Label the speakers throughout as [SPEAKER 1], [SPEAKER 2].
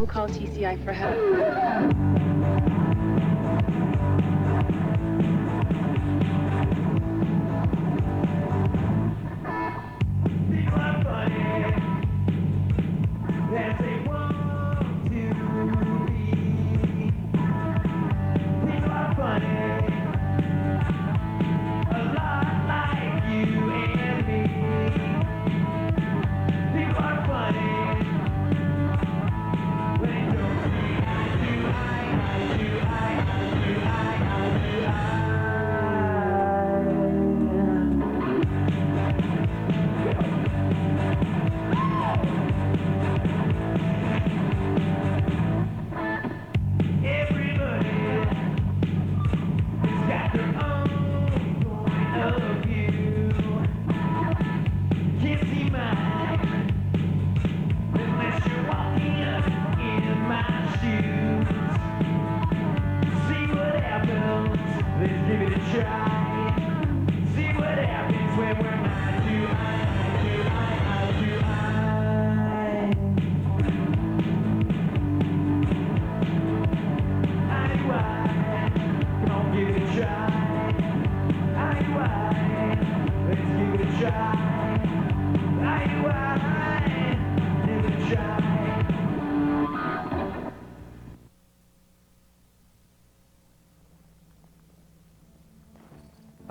[SPEAKER 1] We'll call TCI for help.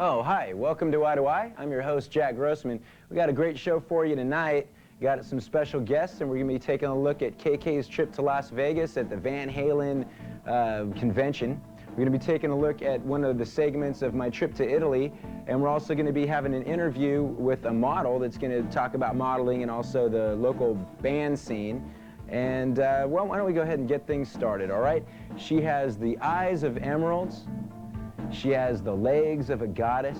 [SPEAKER 2] Oh, hi. Welcome to Eye2Eye. I'm your host, Jack Grossman. We got a great show for you tonight. Got some special guests, and we're going to be taking a look at KK's trip to Las Vegas at the Van Halen convention. We're going to be taking a look at one of the segments of my trip to Italy, and we're also going to be having an interview with a model that's going to talk about modeling and also the local band scene. And, well, why don't we go ahead and get things started, all right? She has the eyes of emeralds. She has the legs of a goddess.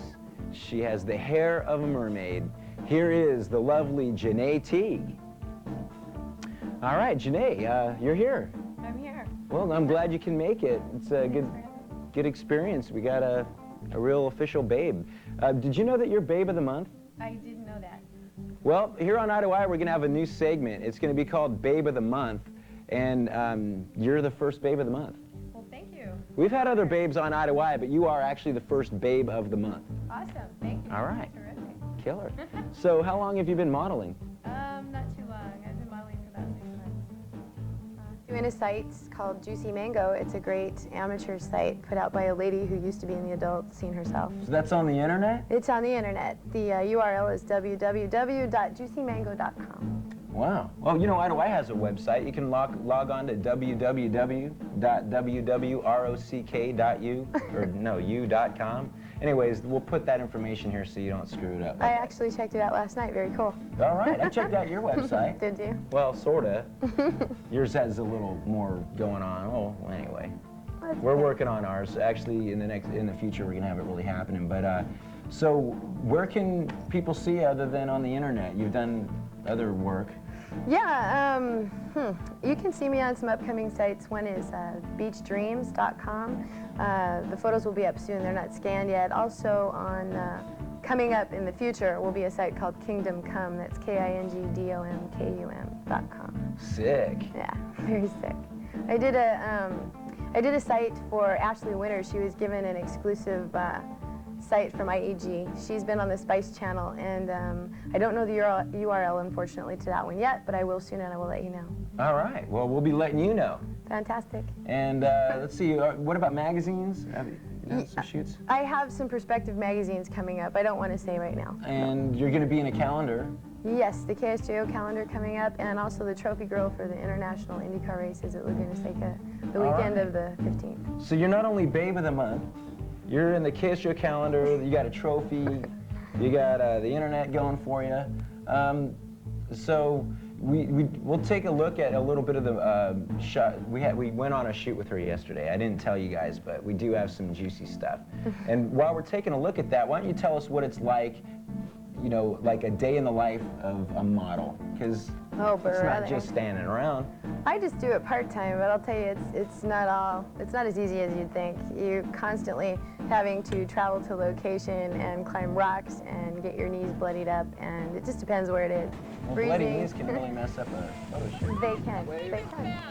[SPEAKER 2] She has the hair of a mermaid. Here is the lovely Janae Teague. All right, Janae, you're here.
[SPEAKER 3] I'm here.
[SPEAKER 2] Well, I'm glad you can make it. It's a good experience. We got a real official babe. Did you know that you're Babe of the Month?
[SPEAKER 3] I didn't know that.
[SPEAKER 2] Well, here on Eye2Eye, we're going to have a new segment. It's going to be called Babe of the Month, and you're the first Babe of the Month.
[SPEAKER 3] Well, thank you.
[SPEAKER 2] We've had other babes on Eye2Eye, but you are actually the first Babe of the Month.
[SPEAKER 3] Awesome. Thank you.
[SPEAKER 2] All right.
[SPEAKER 3] Terrific.
[SPEAKER 2] Killer. So how long have you been modeling?
[SPEAKER 3] Not too long. I've been modeling for about 6 months.
[SPEAKER 4] Doing a site called Juicy Mango. It's a great amateur site put out by a lady who used to be in the adult scene herself.
[SPEAKER 2] So that's on the internet?
[SPEAKER 4] It's on the internet. The URL is www.juicymango.com.
[SPEAKER 2] Wow. Well, you know, Eye2Eye has a website. You can log on to www.www.rock.u.com. Anyways, we'll put that information here so you don't screw it up.
[SPEAKER 4] I actually checked it out last night. Very cool.
[SPEAKER 2] All right. I checked out your website.
[SPEAKER 4] Did you?
[SPEAKER 2] Well, sorta. Yours has a little more going on. Oh, well, anyway. We're working on ours. Actually, in the future, we're gonna have it really happening. But so, where can people see you other than on the internet? You've done other work.
[SPEAKER 4] Yeah, you can see me on some upcoming sites. One is beachdreams.com. The photos will be up soon. They're not scanned yet. Also on coming up in the future will be a site called Kingdom Come. That's KINGDOMKUM.com.
[SPEAKER 2] Sick.
[SPEAKER 4] Yeah, very sick. I did a site for Ashley Winter. She was given an exclusive site from IEG. She's been on the Spice Channel, and I don't know the URL, unfortunately, to that one yet, but I will soon, and I will let you know.
[SPEAKER 2] All right. Well, we'll be letting you know.
[SPEAKER 4] Fantastic.
[SPEAKER 2] And let's see, what about magazines? Have you done some shoots?
[SPEAKER 4] I have some prospective magazines coming up. I don't want to say right now.
[SPEAKER 2] And you're going to be in a calendar.
[SPEAKER 4] Yes, the KSJO calendar coming up, and also the trophy girl for the international IndyCar races at Laguna Seca, the weekend of the 15th.
[SPEAKER 2] So you're not only Babe of the Month, you're in the KSJO calendar, you got a trophy, you got the internet going for you. So we'll take a look at a little bit of the shot. We went on a shoot with her yesterday. I didn't tell you guys, but we do have some juicy stuff. And while we're taking a look at that, why don't you tell us what it's like, you know, like a day in the life of a model? Because
[SPEAKER 4] Oh,
[SPEAKER 2] it's
[SPEAKER 4] brother.
[SPEAKER 2] not just standing around.
[SPEAKER 4] I just do it part-time, but I'll tell you, it's not as easy as you'd think. You're constantly having to travel to location and climb rocks and get your knees bloodied up, and it just depends where it is.
[SPEAKER 2] Well,
[SPEAKER 4] Freezing.
[SPEAKER 2] bloody knees can really mess up a photo shoot.
[SPEAKER 4] They can.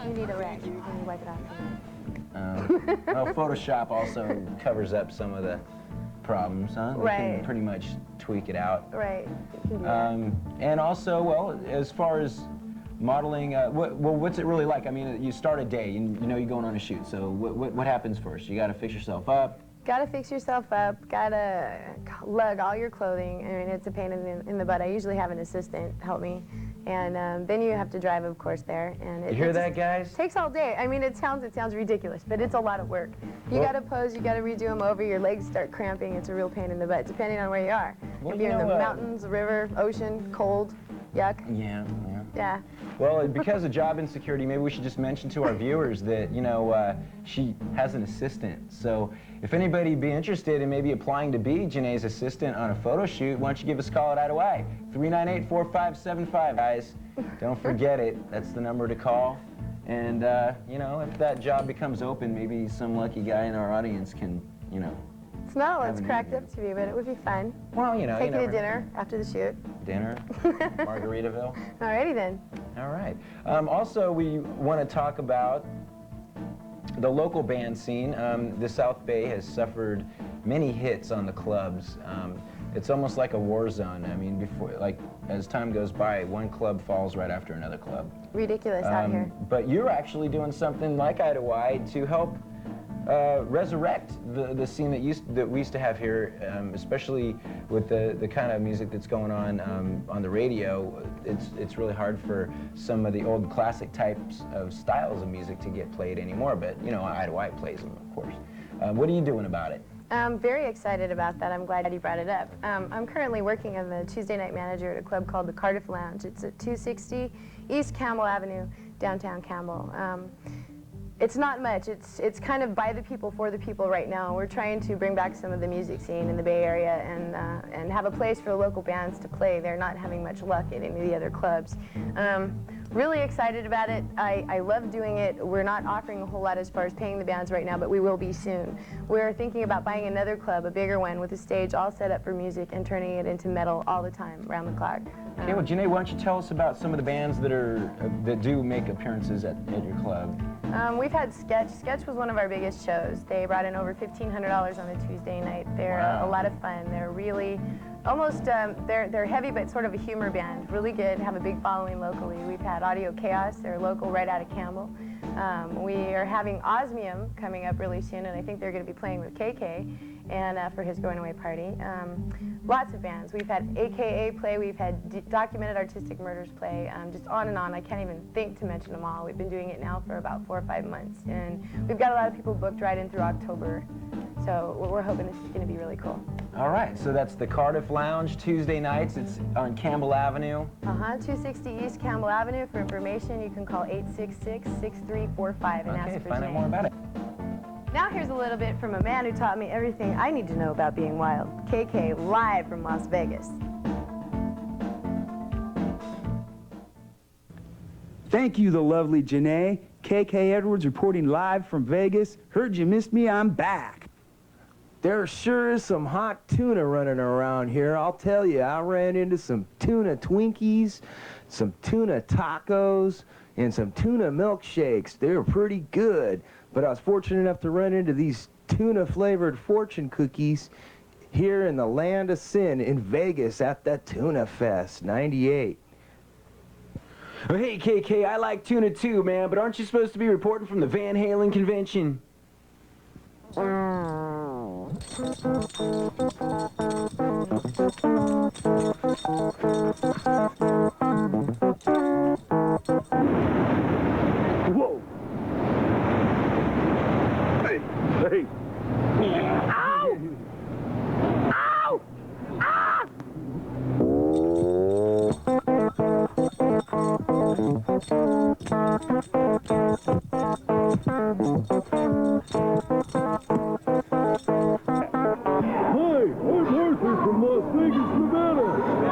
[SPEAKER 4] You need a rag. You can wipe it off.
[SPEAKER 2] Well, Photoshop also covers up some of the problems, huh? They
[SPEAKER 4] Right.
[SPEAKER 2] can pretty much tweak it out.
[SPEAKER 4] Right. You can do that.
[SPEAKER 2] And also, well, as far as modeling, what's it really like? I mean, you start a day, and you know you're going on a shoot. So what happens first? You got to fix yourself up.
[SPEAKER 4] Gotta fix yourself up, gotta lug all your clothing. I mean, it's a pain in the butt. I usually have an assistant help me. And then you have to drive, of course, there. And
[SPEAKER 2] You hear that, guys?
[SPEAKER 4] takes all day. I mean, it sounds ridiculous, but it's a lot of work. You
[SPEAKER 2] Well-
[SPEAKER 4] gotta pose, you gotta redo them over, your legs start cramping. It's a real pain in the butt, depending on where you are.
[SPEAKER 2] Well,
[SPEAKER 4] If you're
[SPEAKER 2] you
[SPEAKER 4] in the
[SPEAKER 2] know,
[SPEAKER 4] mountains, river, ocean, cold, yuck.
[SPEAKER 2] Yeah.
[SPEAKER 4] Yeah.
[SPEAKER 2] Well, because of job insecurity, maybe we should just mention to our viewers that, you know, she has an assistant. So if anybody be interested in maybe applying to be Janae's assistant on a photo shoot, why don't you give us a call at Eye2Eye, 398-4575, guys. Don't forget it. That's the number to call. And, you know, if that job becomes open, maybe some lucky guy in our audience can, you know.
[SPEAKER 4] It's not all it's
[SPEAKER 2] Haven't
[SPEAKER 4] cracked
[SPEAKER 2] eaten.
[SPEAKER 4] up to be, but it would be fun.
[SPEAKER 2] Well, you know.
[SPEAKER 4] Take you to
[SPEAKER 2] never know.
[SPEAKER 4] dinner after the shoot.
[SPEAKER 2] Dinner, Margaritaville.
[SPEAKER 4] Alrighty then.
[SPEAKER 2] All right. Also, we want to talk about the local band scene. The South Bay has suffered many hits on the clubs. It's almost like a war zone. I mean, as time goes by, one club falls right after another club.
[SPEAKER 4] Ridiculous out here.
[SPEAKER 2] But you're actually doing something like Eye2Eye to help resurrect the scene that we used to have here, especially with the kind of music that's going on the radio. It's really hard for some of the old classic types of styles of music to get played anymore, but you know, Eye2Eye plays them, of course. What are you doing about it?
[SPEAKER 4] I'm very excited about that. I'm glad you brought it up. I'm currently working as the Tuesday night manager at a club called the Cardiff Lounge. It's at 260 East Campbell Avenue, downtown Campbell. It's not much. It's kind of by the people, for the people right now. We're trying to bring back some of the music scene in the Bay Area and have a place for local bands to play. They're not having much luck at any of the other clubs. Really excited about it. I love doing it. We're not offering a whole lot as far as paying the bands right now, but we will be soon. We're thinking about buying another club, a bigger one, with a stage all set up for music and turning it into metal all the time, around the clock.
[SPEAKER 2] Okay, well, Janae, why don't you tell us about some of the bands that do make appearances at your club?
[SPEAKER 4] We've had Sketch. Sketch was one of our biggest shows. They brought in over $1,500 on a Tuesday night. They're
[SPEAKER 2] Wow.
[SPEAKER 4] a lot of fun. They're really almost, they're heavy but sort of a humor band. Really good, have a big following locally. We've had Audio Chaos. They're local right out of Campbell. We are having Osmium coming up really soon, and I think they're going to be playing with KK and for his going away party. Lots of bands. We've had AKA play, we've had Documented Artistic Murders play, just on and on. I can't even think to mention them all. We've been doing it now for about 4 or 5 months, and we've got a lot of people booked right in through October. So we're hoping this is going to be really cool.
[SPEAKER 2] All right, so that's the Cardiff Lounge, Tuesday nights. It's on Campbell Avenue.
[SPEAKER 4] 260 East Campbell Avenue. For information, you can call 866-6345 and ask
[SPEAKER 2] Okay,
[SPEAKER 4] for
[SPEAKER 2] find out
[SPEAKER 4] Janae.
[SPEAKER 2] more about it.
[SPEAKER 4] Now here's a little bit from a man who taught me everything I need to know about being wild. KK, live from Las Vegas.
[SPEAKER 5] Thank you, the lovely Janae. KK Edwards reporting live from Vegas. Heard you missed me, I'm back.
[SPEAKER 6] There sure is some hot tuna running around here. I'll tell you, I ran into some tuna Twinkies, some tuna tacos, and some tuna milkshakes. They were pretty good, but I was fortunate enough to run into these tuna-flavored fortune cookies here in the Land of Sin in Vegas at the Tuna Fest, 98.
[SPEAKER 7] Oh, hey, KK, I like tuna too, man, but aren't you supposed to be reporting from the Van Halen convention?
[SPEAKER 6] Whoa! Hey! Hey! Ow! Ow! Ah! Hi, I'm Arthur from Las Vegas, Nevada.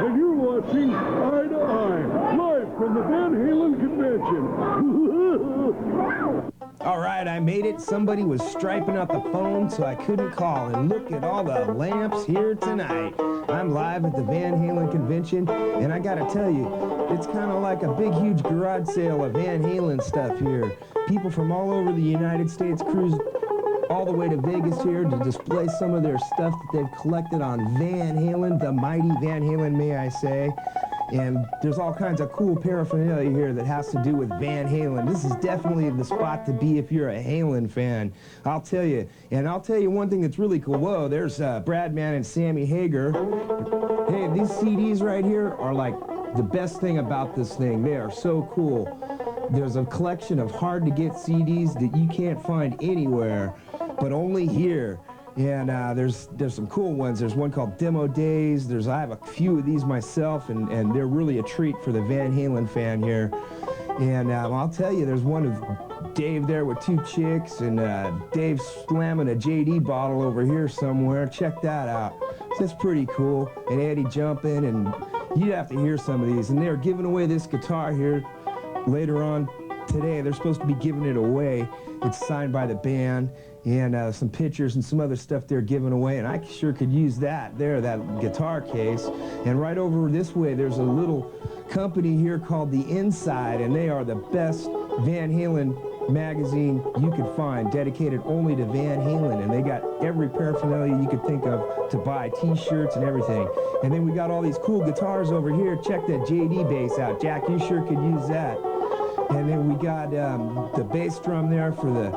[SPEAKER 8] from the Van Halen convention.
[SPEAKER 6] All right, I made it. Somebody was striping out the phone, so I couldn't call. And look at all the lamps here tonight. I'm live at the Van Halen convention, and I gotta tell you, it's kind of like a big, huge garage sale of Van Halen stuff here. People from all over the United States cruise all the way to Vegas here to display some of their stuff that they've collected on Van Halen, the mighty Van Halen, may I say. And there's all kinds of cool paraphernalia here that has to do with Van Halen. This is definitely the spot to be if you're a Halen fan, I'll tell you. And I'll tell you one thing that's really cool. Whoa, there's Bradman and Sammy Hager. Hey, these CDs right here are like the best thing about this thing. They are so cool. There's a collection of hard-to-get CDs that you can't find anywhere, but only here. And there's some cool ones. There's one called Demo Days. I have a few of these myself, and they're really a treat for the Van Halen fan here. And I'll tell you, there's one of Dave there with two chicks, and Dave slamming a JD bottle over here somewhere. Check that out. That's pretty cool. And Eddie jumping, and you'd have to hear some of these. And they're giving away this guitar here later on today. They're supposed to be giving it away. It's signed by the band, and some pictures and some other stuff they're giving away, and I sure could use that guitar case. And right over this way, there's a little company here called The Inside, and they are the best Van Halen magazine you could find, dedicated only to Van Halen, and they got every paraphernalia you could think of to buy, t-shirts and everything. And then we got all these cool guitars over here. Check that JD bass out. Jack, you sure could use that. And then we got the bass drum there for the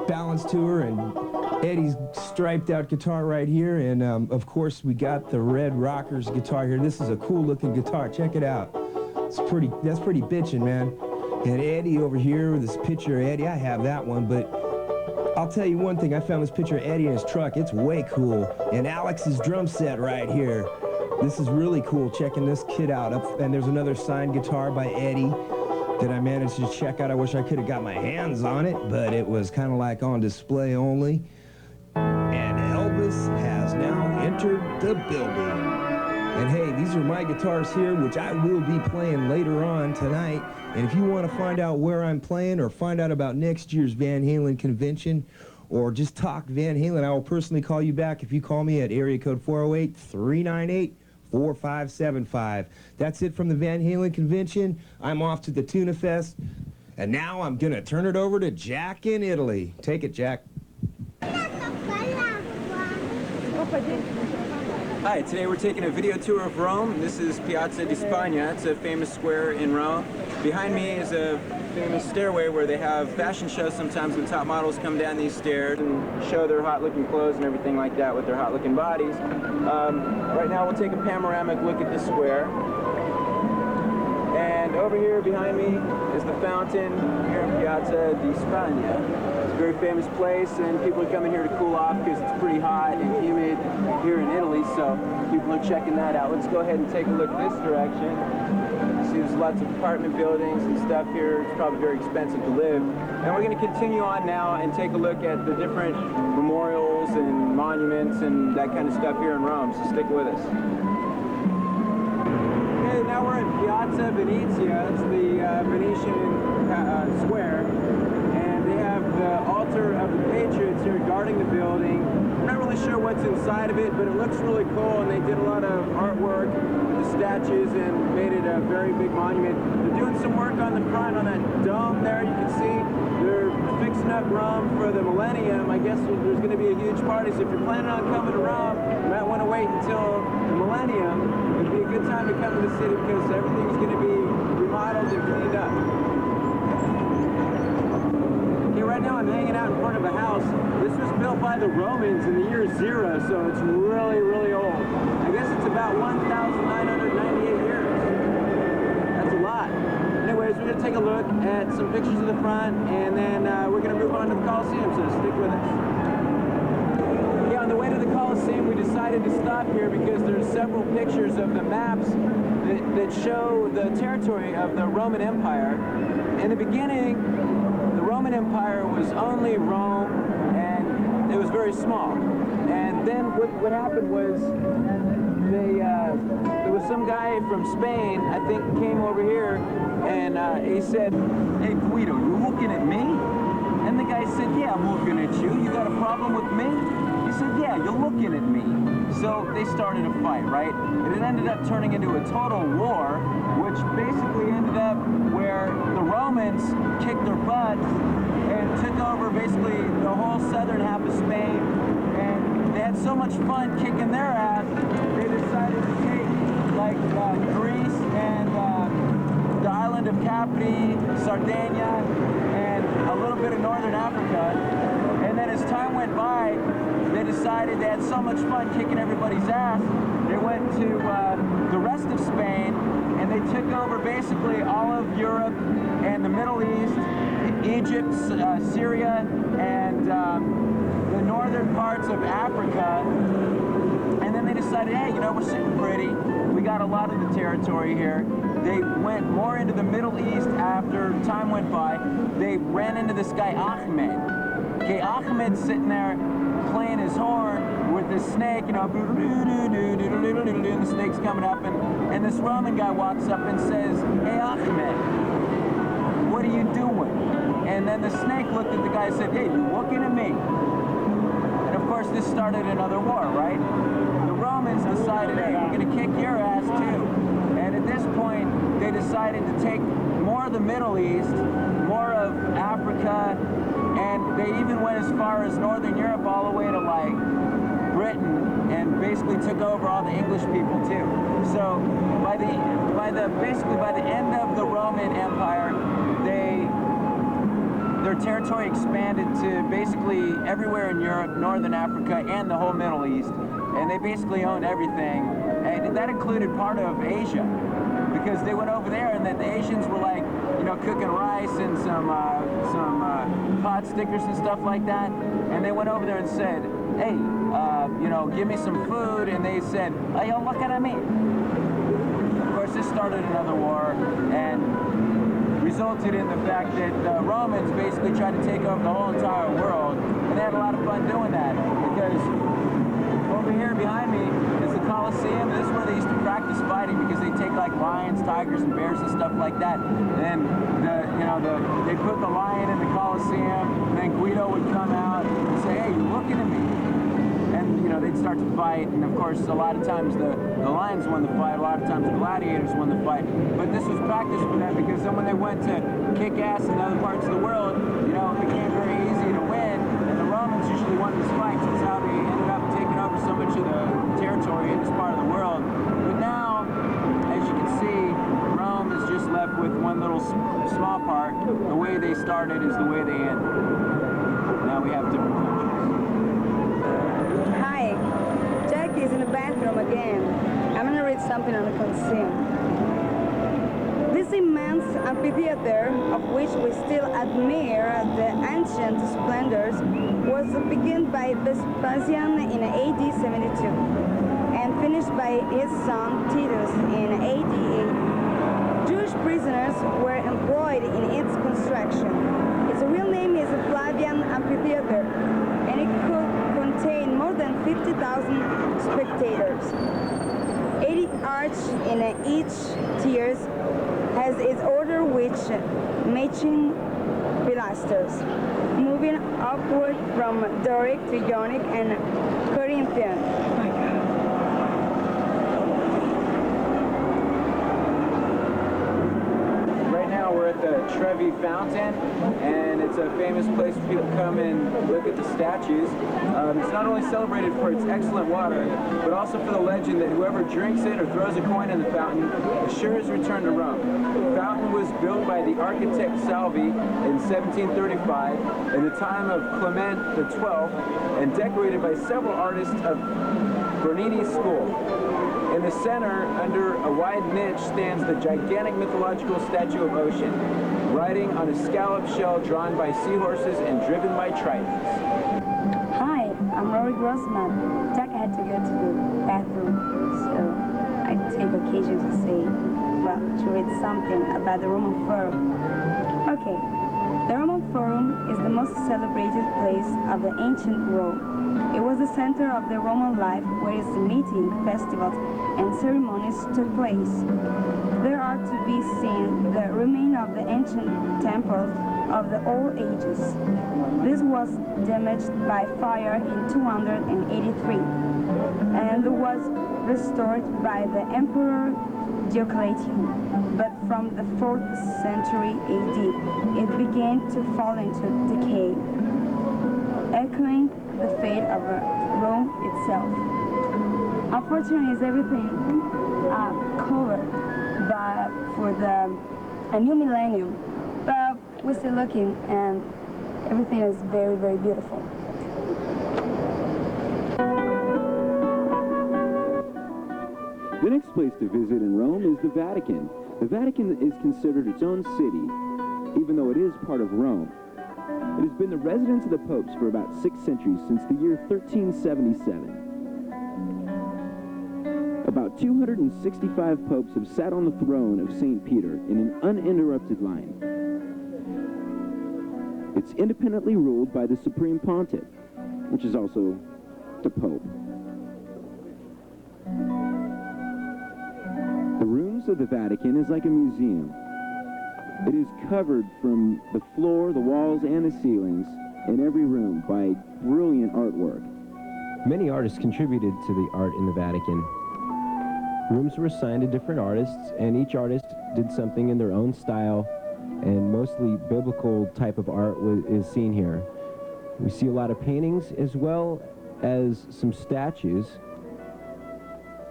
[SPEAKER 6] Balance Tour, and Eddie's striped out guitar right here, and of course we got the Red Rockers guitar here. This is a cool looking guitar. Check it out. That's pretty bitchin', man. And Eddie over here with this picture of Eddie, I have that one, but I'll tell you one thing. I found this picture of Eddie in his truck. It's way cool. And Alex's drum set right here. This is really cool, checking this kit out. And there's another signed guitar by Eddie that I managed to check out. I wish I could have got my hands on it, but it was kind of like on display only. And Elvis has now entered the building. And hey, these are my guitars here, which I will be playing later on tonight. And if you want to find out where I'm playing or find out about next year's Van Halen convention or just talk Van Halen, I will personally call you back if you call me at area code 408-398-4575. That's it from the Van Halen convention. I'm off to the Tuna Fest. And now I'm going to turn it over to Jack in Italy. Take it, Jack.
[SPEAKER 2] Hi, today we're taking a video tour of Rome. This is Piazza di Spagna. It's a famous square in Rome. Behind me is a famous stairway where they have fashion shows sometimes when top models come down these stairs and show their hot-looking clothes and everything like that with their hot-looking bodies. Right now we'll take a panoramic look at the square. And over here behind me is the fountain here in Piazza di Spagna. It's a very famous place, and people are coming here to cool off because it's pretty hot and humid here in Italy, so people are checking that out. Let's go ahead and take a look this direction. See, there's lots of apartment buildings and stuff here. It's probably very expensive to live. And we're going to continue on now and take a look at the different memorials and monuments and that kind of stuff here in Rome, so stick with us. Now we're at Piazza Venezia. It's the Venetian square, and they have the altar of the Patriots here guarding the building. I'm not really sure what's inside of it, but it looks really cool, and they did a lot of artwork with the statues and made it a very big monument. They're doing some work on the front, on that dome there. You can see they're fixing up Rome for the millennium. I guess there's going to be a huge party, so if you're planning on coming to Rome, you might want to wait until the millennium. It'd be a good time to come to the city because everything's going to be remodeled and cleaned up. Okay, right now I'm hanging out in front of a house. This was built by the Romans in the year 0, so it's really, really old. I guess it's about 1,998 years. That's a lot. Anyways, we're going to take a look at some pictures of the front, and then we're going to move on to the Coliseum, so stick with us. Yeah, on the way to the Coliseum, we decided to stop here because there's several pictures of the maps that show the territory of the Roman Empire. In the beginning, the Roman Empire was only Rome, and it was very small. And then what happened was there was some guy from Spain, I think, came over here, and he said, "Hey, Guido, you looking at me?" And the guy said, "Yeah, I'm looking at you. You got a problem with me?" He said, "Yeah, you're looking at me." So they started a fight, right? And it ended up turning into a total war, which basically ended up where the Romans kicked their butts and took over basically the whole southern half of Spain. And they had so much fun kicking their ass, they decided to take like Greece and the island of Capri, Sardinia, and a little bit of northern Africa. And then as time went by, they decided they had so much fun kicking everybody's ass, they went to the rest of Spain, and they took over basically all of Europe and the Middle East, Egypt, Syria, and the northern parts of Africa. And then they decided, hey, you know, we're sitting pretty. We got a lot of the territory here. They went more into the Middle East after time went by. They ran into this guy, Ahmed. Okay, Ahmed's sitting there playing his horn with this snake, you know, and the snake's coming up, and this Roman guy walks up and says, "Hey, Ahmed, what are you doing?" And then the snake looked at the guy and said, "Hey, you looking at me?" And of course, this started another war, right? The Romans decided, hey, we're going to kick your ass too. And at this point, they decided to take more of the Middle East, more of Africa, and they even went as far as Northern Europe all the way to like Britain, and basically took over all the English people too. So basically by the end of the Roman Empire, their territory expanded to basically everywhere in Europe, Northern Africa, and the whole Middle East. And they basically owned everything. And that included part of Asia, because they went over there and then the Asians were like, you know, cooking rice and some pot stickers and stuff like that. And they went over there and said, hey, you know, give me some food. And they said, oh, yo, look at me. Of course, this started another war and resulted in the fact that the Romans basically tried to take over the whole entire world. And they had a lot of fun doing that, because over here behind me is the Colosseum. This is where they used to practice fighting, because they take like lions, tigers, and bears and stuff like that. And they put the lion in the Colosseum, and then Guido would come out and say, hey, you're looking at me. And, you know, they'd start to fight, and of course, a lot of times the lions won the fight, a lot of times the gladiators won the fight. But this was practice for them, because then when they went to kick ass in other parts of the world, you know, it became very easy to win, and the Romans usually won these fights. That's how they ended up taking over so much of the territory in this part of the world. But now, as you can see, Rome is just left with one little small part. The way they started is the way they ended. Now we have different countries.
[SPEAKER 9] Hi, Jack is in the bathroom again. I'm gonna read something on the Colosseum. This immense amphitheater, of which we still admire the ancient splendors, was begun by Vespasian in AD 72 and finished by his son Titus in AD 80. Jewish prisoners were employed in its construction. Its real name is Flavian Amphitheater, and it could contain more than 50,000 spectators. 80 arches in each tier has its order which matching pilasters, moving upward from Doric to Ionic and Corinthian.
[SPEAKER 2] We're at the Trevi Fountain, and it's a famous place for people to come and look at the statues. It's not only celebrated for its excellent water, but also for the legend that whoever drinks it or throws a coin in the fountain assures return to Rome. The fountain was built by the architect Salvi in 1735 in the time of Clement XII, and decorated by several artists of Bernini's school. In the center, under a wide niche, stands the gigantic mythological statue of Ocean, riding on a scallop shell drawn by seahorses and driven by tritons.
[SPEAKER 9] Hi, I'm Grossman. Jack had to go to the bathroom, so I take occasion to say, well, to read something about the Roman Forum. Okay, the Roman Forum is the most celebrated place of the ancient Rome. It was the center of the Roman life where its meeting, festivals, and ceremonies took place. There are to be seen the remains of the ancient temples of the old ages. This was damaged by fire in 283 and was restored by the Emperor Diocletian, but from the 4th century AD, it began to fall into decay, echoing the fate of Rome itself. Unfortunately, everything covered for a new millennium, but we're still looking, and everything is very, very beautiful.
[SPEAKER 10] The next place to visit in Rome is the Vatican. The Vatican is considered its own city, even though it is part of Rome. It has been the residence of the popes for about 6 centuries, since the year 1377. About 265 popes have sat on the throne of St. Peter in an uninterrupted line. It's independently ruled by the Supreme Pontiff, which is also the Pope. The rooms of the Vatican is like a museum. It is covered from the floor, the walls, and the ceilings in every room by brilliant artwork.
[SPEAKER 6] Many artists contributed to the art in the Vatican. Rooms were assigned to different artists, and each artist did something in their own style, and mostly biblical type of art is seen here. We see a lot of paintings as well as some statues.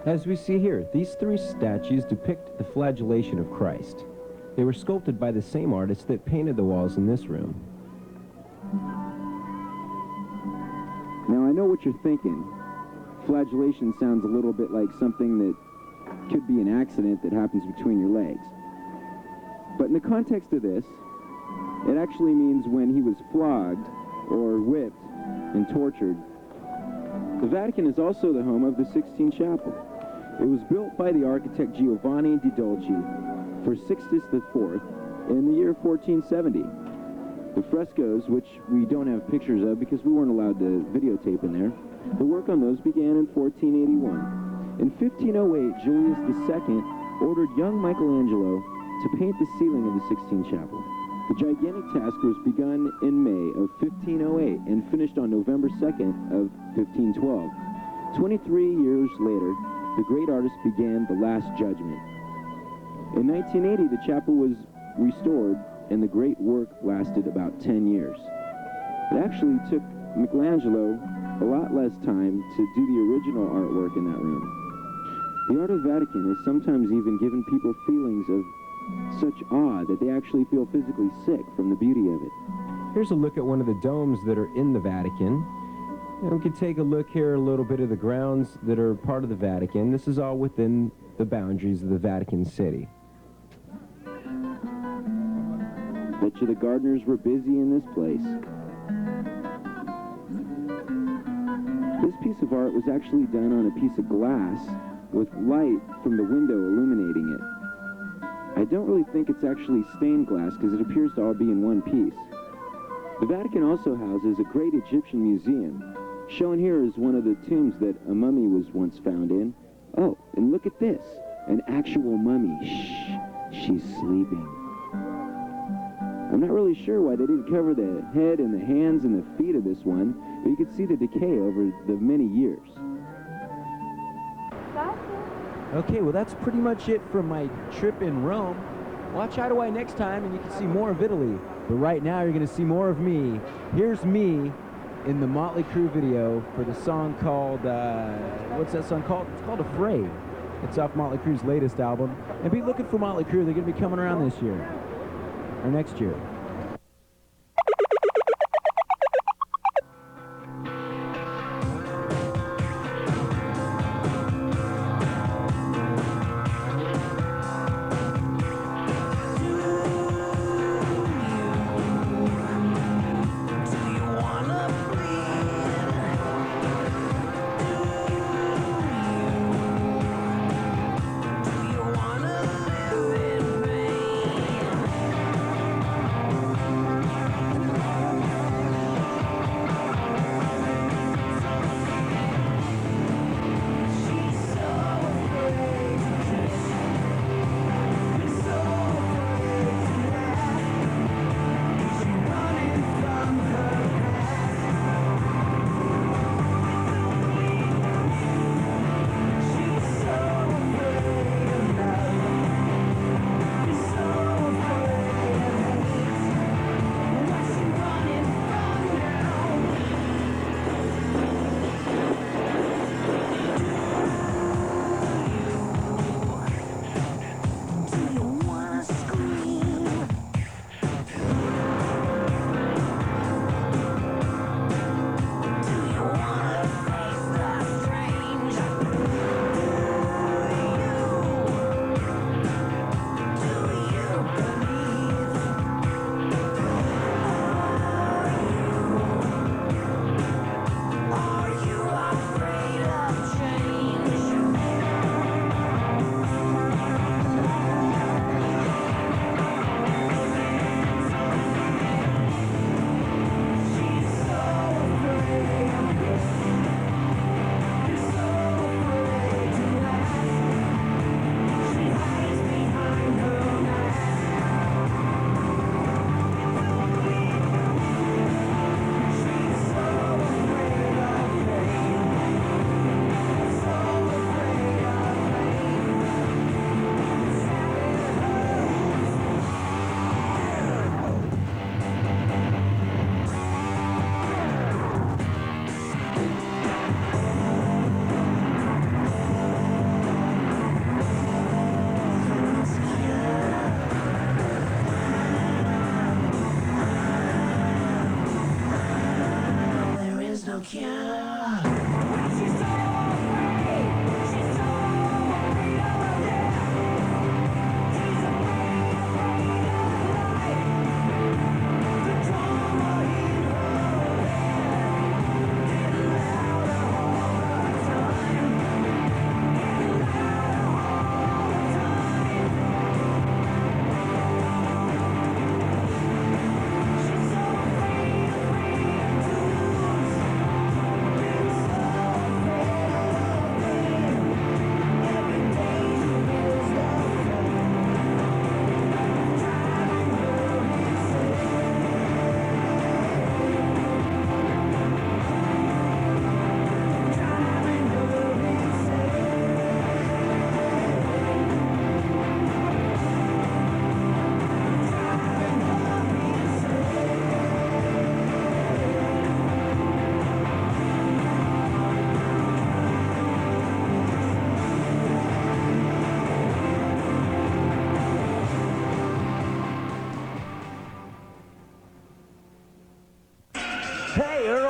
[SPEAKER 6] As we see here, these 3 statues depict the flagellation of Christ. They were sculpted by the same artist that painted the walls in this room.
[SPEAKER 10] Now, I know what you're thinking. Flagellation sounds a little bit like something that could be an accident that happens between your legs. But in the context of this, it actually means when he was flogged or whipped and tortured. The Vatican is also the home of the Sixtine Chapel. It was built by the architect Giovanni di Dolci for Sixtus IV in the year 1470. The frescoes, which we don't have pictures of because we weren't allowed to videotape in there, the work on those began in 1481. In 1508, Julius II ordered young Michelangelo to paint the ceiling of the Sixtine Chapel. The gigantic task was begun in May of 1508 and finished on November 2nd of 1512. 23 years later, the great artist began the Last Judgment. In 1980, the chapel was restored, and the great work lasted about 10 years. It actually took Michelangelo a lot less time to do the original artwork in that room. The art of the Vatican has sometimes even given people feelings of such awe that they actually feel physically sick from the beauty of it.
[SPEAKER 6] Here's a look at one of the domes that are in the Vatican. And we can take a look here, a little bit of the grounds that are part of the Vatican. This is all within the boundaries of the Vatican City.
[SPEAKER 10] Bet you the gardeners were busy in this place. This piece of art was actually done on a piece of glass with light from the window illuminating it. I don't really think it's actually stained glass because it appears to all be in one piece. The Vatican also houses a great Egyptian museum. Shown here is one of the tombs that a mummy was once found in. Oh, and look at this, an actual mummy. Shh, she's sleeping. I'm not really sure why they didn't cover the head and the hands and the feet of this one, but you can see the decay over the many years.
[SPEAKER 6] Okay, well that's pretty much it for my trip in Rome. Watch Eye2Eye next time and you can see more of Italy. But right now you're going to see more of me. Here's me in the Motley Crue video for the song called, what's that song called? It's called Afraid. It's off Motley Crue's latest album. And be looking for Motley Crue. They're going to be coming around this year, or next year.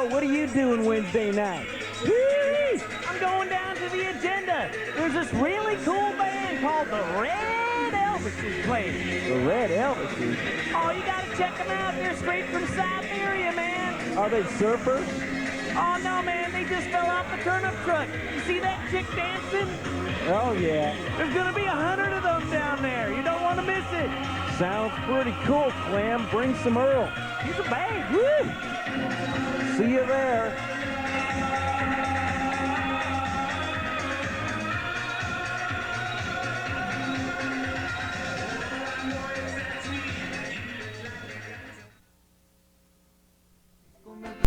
[SPEAKER 11] Earl, what are you doing Wednesday night? Whee! I'm going down to the Agenda. There's this really cool band called the Red Elvises playing.
[SPEAKER 6] The Red Elvises?
[SPEAKER 11] Oh, you gotta check them out. They're straight from Siberia, man.
[SPEAKER 6] Are they surfers?
[SPEAKER 11] Oh, no, man. They just fell off the turnip truck. You see that chick dancing?
[SPEAKER 6] Oh, yeah.
[SPEAKER 11] There's gonna be 100 of them down there. You don't want to miss it.
[SPEAKER 6] Sounds pretty cool, Clem. Bring some Earl.
[SPEAKER 11] He's a babe. Woo!
[SPEAKER 6] See you there.